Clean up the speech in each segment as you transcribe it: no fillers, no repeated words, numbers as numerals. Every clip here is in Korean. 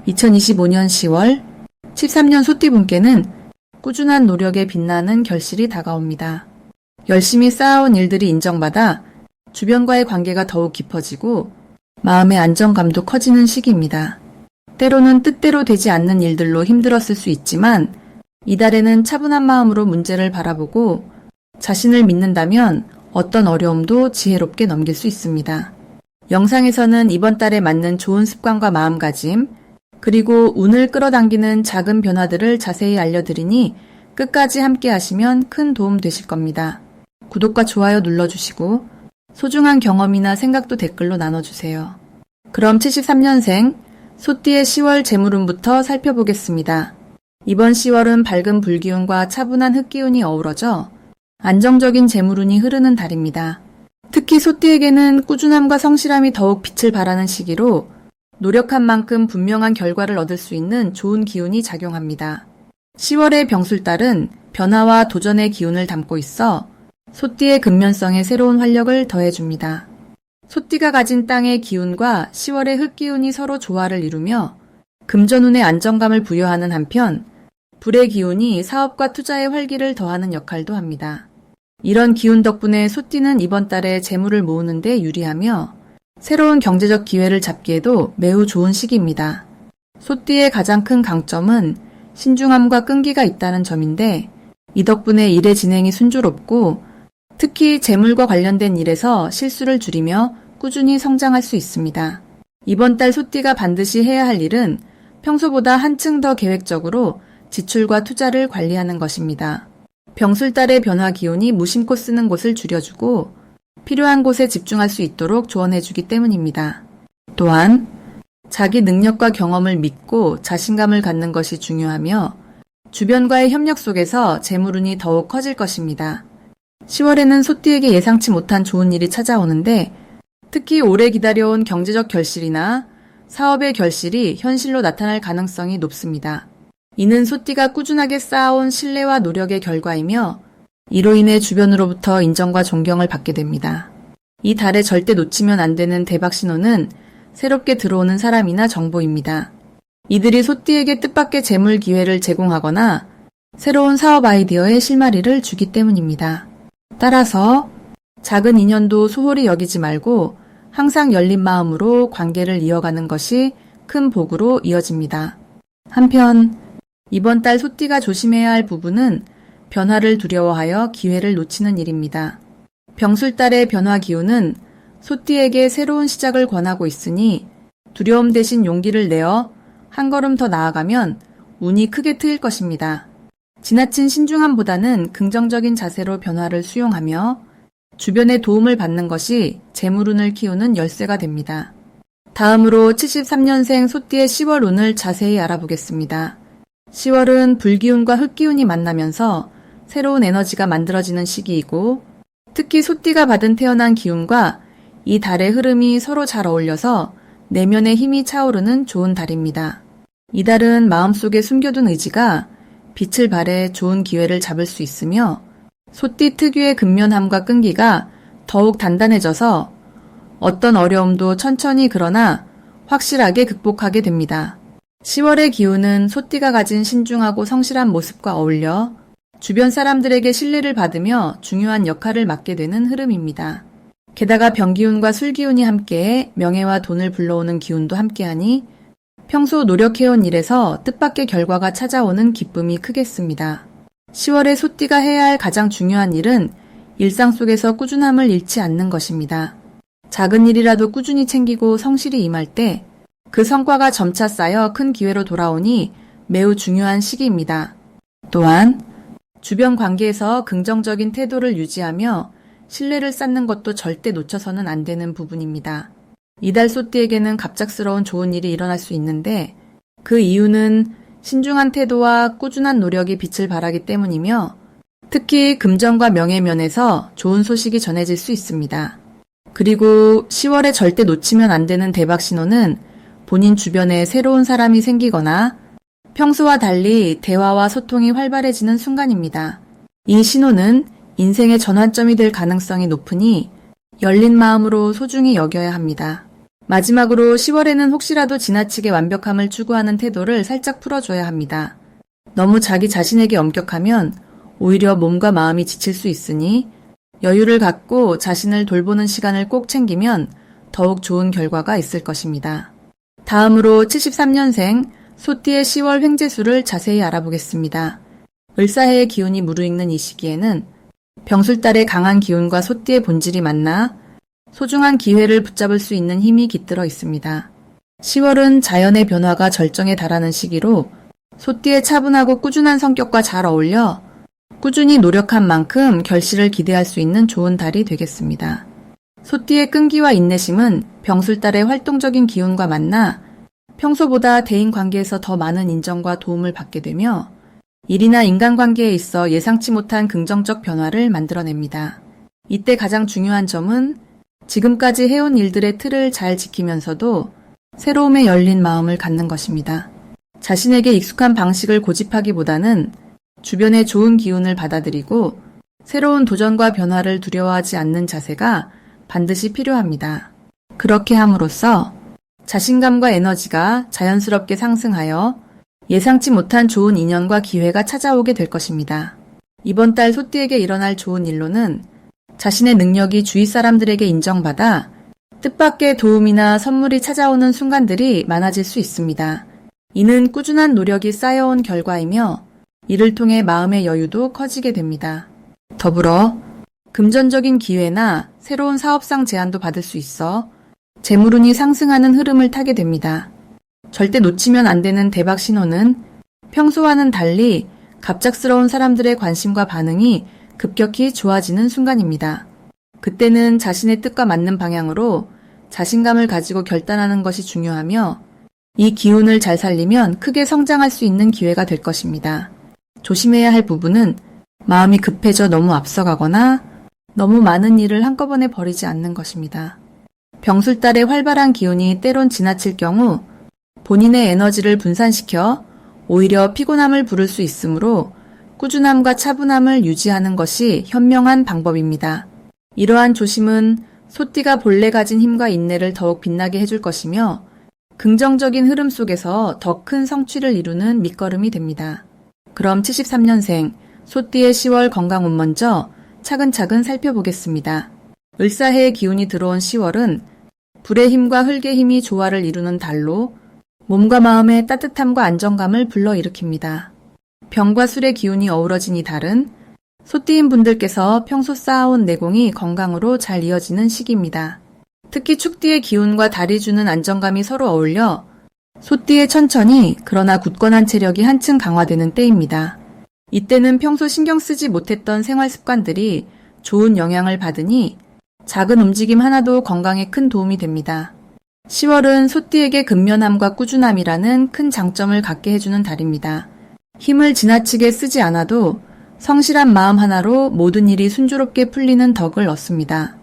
2025년 10월 13년 소띠분께는 꾸준한 노력에 빛나는 결실이 다가옵니다. 열심히 쌓아온 일들이 인정받아 주변과의 관계가 더욱 깊어지고 마음의 안정감도 커지는 시기입니다. 때로는 뜻대로 되지 않는 일들로 힘들었을 수 있지만 이달에는 차분한 마음으로 문제를 바라보고 자신을 믿는다면 어떤 어려움도 지혜롭게 넘길 수 있습니다. 영상에서는 이번 달에 맞는 좋은 습관과 마음가짐, 그리고 운을 끌어당기는 작은 변화들을 자세히 알려드리니 끝까지 함께 하시면 큰 도움 되실 겁니다. 구독과 좋아요 눌러주시고 소중한 경험이나 생각도 댓글로 나눠주세요. 그럼 73년생 소띠의 10월 재물운부터 살펴보겠습니다. 이번 10월은 밝은 불기운과 차분한 흑기운이 어우러져 안정적인 재물운이 흐르는 달입니다. 특히 소띠에게는 꾸준함과 성실함이 더욱 빛을 발하는 시기로 노력한 만큼 분명한 결과를 얻을 수 있는 좋은 기운이 작용합니다. 10월의 병술달은 변화와 도전의 기운을 담고 있어 소띠의 근면성에 새로운 활력을 더해줍니다. 소띠가 가진 땅의 기운과 10월의 흑기운이 서로 조화를 이루며 금전운의 안정감을 부여하는 한편 불의 기운이 사업과 투자의 활기를 더하는 역할도 합니다. 이런 기운 덕분에 소띠는 이번 달에 재물을 모으는 데 유리하며 새로운 경제적 기회를 잡기에도 매우 좋은 시기입니다. 소띠의 가장 큰 강점은 신중함과 끈기가 있다는 점인데 이 덕분에 일의 진행이 순조롭고 특히 재물과 관련된 일에서 실수를 줄이며 꾸준히 성장할 수 있습니다. 이번 달 소띠가 반드시 해야 할 일은 평소보다 한층 더 계획적으로 지출과 투자를 관리하는 것입니다. 병술달의 변화 기운이 무심코 쓰는 곳을 줄여주고 필요한 곳에 집중할 수 있도록 조언해주기 때문입니다. 또한 자기 능력과 경험을 믿고 자신감을 갖는 것이 중요하며 주변과의 협력 속에서 재물운이 더욱 커질 것입니다. 10월에는 소띠에게 예상치 못한 좋은 일이 찾아오는데 특히 오래 기다려온 경제적 결실이나 사업의 결실이 현실로 나타날 가능성이 높습니다. 이는 소띠가 꾸준하게 쌓아온 신뢰와 노력의 결과이며 이로 인해 주변으로부터 인정과 존경을 받게 됩니다. 이 달에 절대 놓치면 안 되는 대박 신호는 새롭게 들어오는 사람이나 정보입니다. 이들이 소띠에게 뜻밖의 재물 기회를 제공하거나 새로운 사업 아이디어에 실마리를 주기 때문입니다. 따라서 작은 인연도 소홀히 여기지 말고 항상 열린 마음으로 관계를 이어가는 것이 큰 복으로 이어집니다. 한편 이번 달 소띠가 조심해야 할 부분은 변화를 두려워하여 기회를 놓치는 일입니다. 병술달의 변화 기운은 소띠에게 새로운 시작을 권하고 있으니 두려움 대신 용기를 내어 한 걸음 더 나아가면 운이 크게 트일 것입니다. 지나친 신중함보다는 긍정적인 자세로 변화를 수용하며 주변의 도움을 받는 것이 재물운을 키우는 열쇠가 됩니다. 다음으로 73년생 소띠의 10월 운을 자세히 알아보겠습니다. 10월은 불기운과 흑기운이 만나면서 새로운 에너지가 만들어지는 시기이고 특히 소띠가 받은 태어난 기운과 이 달의 흐름이 서로 잘 어울려서 내면의 힘이 차오르는 좋은 달입니다. 이 달은 마음속에 숨겨둔 의지가 빛을 발해 좋은 기회를 잡을 수 있으며 소띠 특유의 근면함과 끈기가 더욱 단단해져서 어떤 어려움도 천천히 그러나 확실하게 극복하게 됩니다. 10월의 기운은 소띠가 가진 신중하고 성실한 모습과 어울려 주변 사람들에게 신뢰를 받으며 중요한 역할을 맡게 되는 흐름입니다. 게다가 병기운과 술기운이 함께해 명예와 돈을 불러오는 기운도 함께하니 평소 노력해온 일에서 뜻밖의 결과가 찾아오는 기쁨이 크겠습니다. 10월에 소띠가 해야 할 가장 중요한 일은 일상 속에서 꾸준함을 잃지 않는 것입니다. 작은 일이라도 꾸준히 챙기고 성실히 임할 때 그 성과가 점차 쌓여 큰 기회로 돌아오니 매우 중요한 시기입니다. 또한 주변 관계에서 긍정적인 태도를 유지하며 신뢰를 쌓는 것도 절대 놓쳐서는 안 되는 부분입니다. 이달 소띠에게는 갑작스러운 좋은 일이 일어날 수 있는데 그 이유는 신중한 태도와 꾸준한 노력이 빛을 발하기 때문이며 특히 금전과 명예 면에서 좋은 소식이 전해질 수 있습니다. 그리고 10월에 절대 놓치면 안 되는 대박 신호는 본인 주변에 새로운 사람이 생기거나 평소와 달리 대화와 소통이 활발해지는 순간입니다. 이 신호는 인생의 전환점이 될 가능성이 높으니 열린 마음으로 소중히 여겨야 합니다. 마지막으로 10월에는 혹시라도 지나치게 완벽함을 추구하는 태도를 살짝 풀어줘야 합니다. 너무 자기 자신에게 엄격하면 오히려 몸과 마음이 지칠 수 있으니 여유를 갖고 자신을 돌보는 시간을 꼭 챙기면 더욱 좋은 결과가 있을 것입니다. 다음으로 73년생 소띠의 10월 횡재수를 자세히 알아보겠습니다. 을사해의 기운이 무르익는 이 시기에는 병술달의 강한 기운과 소띠의 본질이 만나 소중한 기회를 붙잡을 수 있는 힘이 깃들어 있습니다. 10월은 자연의 변화가 절정에 달하는 시기로 소띠의 차분하고 꾸준한 성격과 잘 어울려 꾸준히 노력한 만큼 결실을 기대할 수 있는 좋은 달이 되겠습니다. 소띠의 끈기와 인내심은 병술달의 활동적인 기운과 만나 평소보다 대인관계에서 더 많은 인정과 도움을 받게 되며 일이나 인간관계에 있어 예상치 못한 긍정적 변화를 만들어냅니다. 이때 가장 중요한 점은 지금까지 해온 일들의 틀을 잘 지키면서도 새로움에 열린 마음을 갖는 것입니다. 자신에게 익숙한 방식을 고집하기보다는 주변의 좋은 기운을 받아들이고 새로운 도전과 변화를 두려워하지 않는 자세가 반드시 필요합니다. 그렇게 함으로써 자신감과 에너지가 자연스럽게 상승하여 예상치 못한 좋은 인연과 기회가 찾아오게 될 것입니다. 이번 달 소띠에게 일어날 좋은 일로는 자신의 능력이 주위 사람들에게 인정받아 뜻밖의 도움이나 선물이 찾아오는 순간들이 많아질 수 있습니다. 이는 꾸준한 노력이 쌓여온 결과이며 이를 통해 마음의 여유도 커지게 됩니다. 더불어 금전적인 기회나 새로운 사업상 제안도 받을 수 있어 재물운이 상승하는 흐름을 타게 됩니다. 절대 놓치면 안 되는 대박 신호는 평소와는 달리 갑작스러운 사람들의 관심과 반응이 급격히 좋아지는 순간입니다. 그때는 자신의 뜻과 맞는 방향으로 자신감을 가지고 결단하는 것이 중요하며 이 기운을 잘 살리면 크게 성장할 수 있는 기회가 될 것입니다. 조심해야 할 부분은 마음이 급해져 너무 앞서가거나 너무 많은 일을 한꺼번에 벌이지 않는 것입니다. 병술달의 활발한 기운이 때론 지나칠 경우 본인의 에너지를 분산시켜 오히려 피곤함을 부를 수 있으므로 꾸준함과 차분함을 유지하는 것이 현명한 방법입니다. 이러한 조심은 소띠가 본래 가진 힘과 인내를 더욱 빛나게 해줄 것이며 긍정적인 흐름 속에서 더 큰 성취를 이루는 밑거름이 됩니다. 그럼 73년생 소띠의 10월 건강운 먼저 차근차근 살펴보겠습니다. 을사해의 기운이 들어온 10월은 불의 힘과 흙의 힘이 조화를 이루는 달로 몸과 마음의 따뜻함과 안정감을 불러일으킵니다. 병과 술의 기운이 어우러진 이 달은 소띠인 분들께서 평소 쌓아온 내공이 건강으로 잘 이어지는 시기입니다. 특히 축띠의 기운과 달이 주는 안정감이 서로 어울려 소띠의 천천히 그러나 굳건한 체력이 한층 강화되는 때입니다. 이때는 평소 신경 쓰지 못했던 생활 습관들이 좋은 영향을 받으니 작은 움직임 하나도 건강에 큰 도움이 됩니다. 10월은 소띠에게 근면함과 꾸준함이라는 큰 장점을 갖게 해주는 달입니다. 힘을 지나치게 쓰지 않아도 성실한 마음 하나로 모든 일이 순조롭게 풀리는 덕을 얻습니다.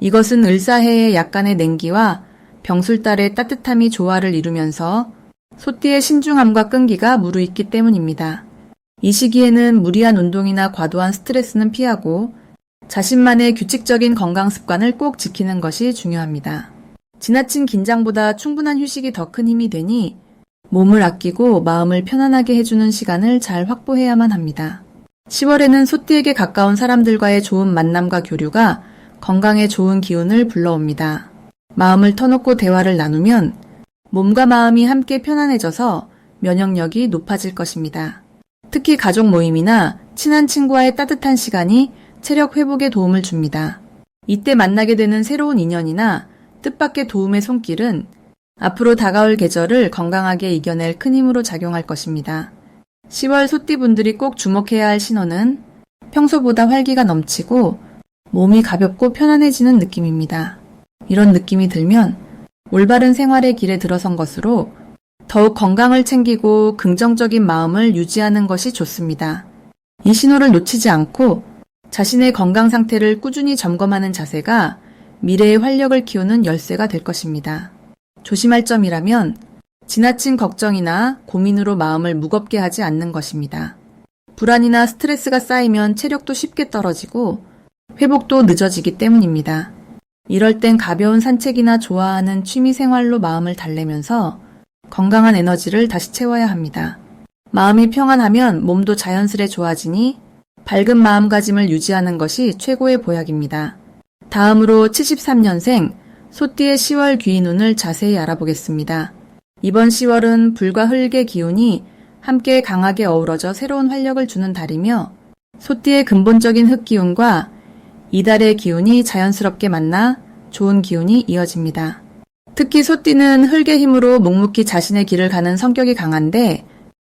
이것은 을사해의 약간의 냉기와 병술달의 따뜻함이 조화를 이루면서 소띠의 신중함과 끈기가 무르익기 때문입니다. 이 시기에는 무리한 운동이나 과도한 스트레스는 피하고 자신만의 규칙적인 건강 습관을 꼭 지키는 것이 중요합니다. 지나친 긴장보다 충분한 휴식이 더 큰 힘이 되니 몸을 아끼고 마음을 편안하게 해주는 시간을 잘 확보해야만 합니다. 10월에는 소띠에게 가까운 사람들과의 좋은 만남과 교류가 건강에 좋은 기운을 불러옵니다. 마음을 터놓고 대화를 나누면 몸과 마음이 함께 편안해져서 면역력이 높아질 것입니다. 특히 가족 모임이나 친한 친구와의 따뜻한 시간이 체력 회복에 도움을 줍니다. 이때 만나게 되는 새로운 인연이나 뜻밖의 도움의 손길은 앞으로 다가올 계절을 건강하게 이겨낼 큰 힘으로 작용할 것입니다. 10월 소띠분들이 꼭 주목해야 할 신호는 평소보다 활기가 넘치고 몸이 가볍고 편안해지는 느낌입니다. 이런 느낌이 들면 올바른 생활의 길에 들어선 것으로 더욱 건강을 챙기고 긍정적인 마음을 유지하는 것이 좋습니다. 이 신호를 놓치지 않고 자신의 건강 상태를 꾸준히 점검하는 자세가 미래의 활력을 키우는 열쇠가 될 것입니다. 조심할 점이라면 지나친 걱정이나 고민으로 마음을 무겁게 하지 않는 것입니다. 불안이나 스트레스가 쌓이면 체력도 쉽게 떨어지고 회복도 늦어지기 때문입니다. 이럴 땐 가벼운 산책이나 좋아하는 취미 생활로 마음을 달래면서 건강한 에너지를 다시 채워야 합니다. 마음이 평안하면 몸도 자연스레 좋아지니 밝은 마음가짐을 유지하는 것이 최고의 보약입니다. 다음으로 73년생 소띠의 10월 귀인운을 자세히 알아보겠습니다. 이번 10월은 불과 흙의 기운이 함께 강하게 어우러져 새로운 활력을 주는 달이며 소띠의 근본적인 흙기운과 이달의 기운이 자연스럽게 만나 좋은 기운이 이어집니다. 특히 소띠는 흙의 힘으로 묵묵히 자신의 길을 가는 성격이 강한데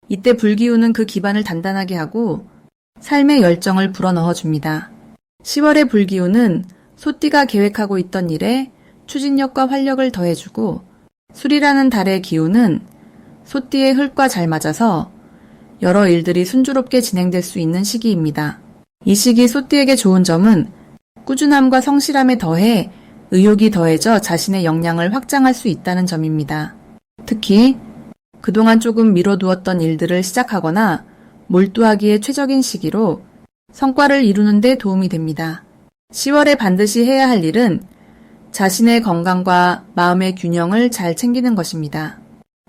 이때 불기운은 그 기반을 단단하게 하고 삶의 열정을 불어넣어 줍니다. 10월의 불기운은 소띠가 계획하고 있던 일에 추진력과 활력을 더해주고 술이라는 달의 기운은 소띠의 흙과 잘 맞아서 여러 일들이 순조롭게 진행될 수 있는 시기입니다. 이 시기 소띠에게 좋은 점은 꾸준함과 성실함에 더해 의욕이 더해져 자신의 역량을 확장할 수 있다는 점입니다. 특히 그동안 조금 미뤄두었던 일들을 시작하거나 몰두하기에 최적인 시기로 성과를 이루는 데 도움이 됩니다. 10월에 반드시 해야 할 일은 자신의 건강과 마음의 균형을 잘 챙기는 것입니다.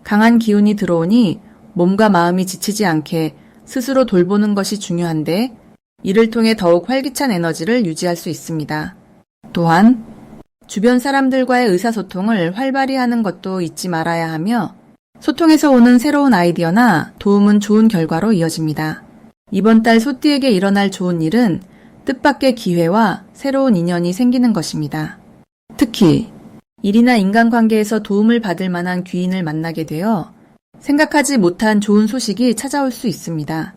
강한 기운이 들어오니 몸과 마음이 지치지 않게 스스로 돌보는 것이 중요한데 이를 통해 더욱 활기찬 에너지를 유지할 수 있습니다. 또한 주변 사람들과의 의사소통을 활발히 하는 것도 잊지 말아야 하며 소통에서 오는 새로운 아이디어나 도움은 좋은 결과로 이어집니다. 이번 달 소띠에게 일어날 좋은 일은 뜻밖의 기회와 새로운 인연이 생기는 것입니다. 특히 일이나 인간관계에서 도움을 받을 만한 귀인을 만나게 되어 생각하지 못한 좋은 소식이 찾아올 수 있습니다.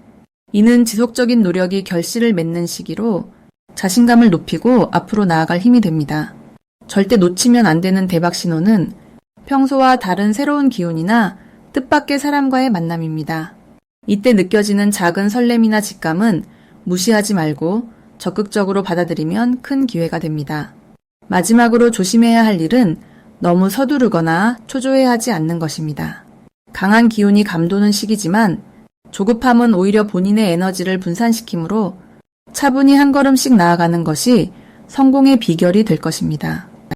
이는 지속적인 노력이 결실을 맺는 시기로 자신감을 높이고 앞으로 나아갈 힘이 됩니다. 절대 놓치면 안 되는 대박 신호는 평소와 다른 새로운 기운이나 뜻밖의 사람과의 만남입니다. 이때 느껴지는 작은 설렘이나 직감은 무시하지 말고 적극적으로 받아들이면 큰 기회가 됩니다. 마지막으로 조심해야 할 일은 너무 서두르거나 초조해하지 않는 것입니다. 강한 기운이 감도는 시기지만 조급함은 오히려 본인의 에너지를 분산시키므로 차분히 한 걸음씩 나아가는 것이 성공의 비결이 될 것입니다.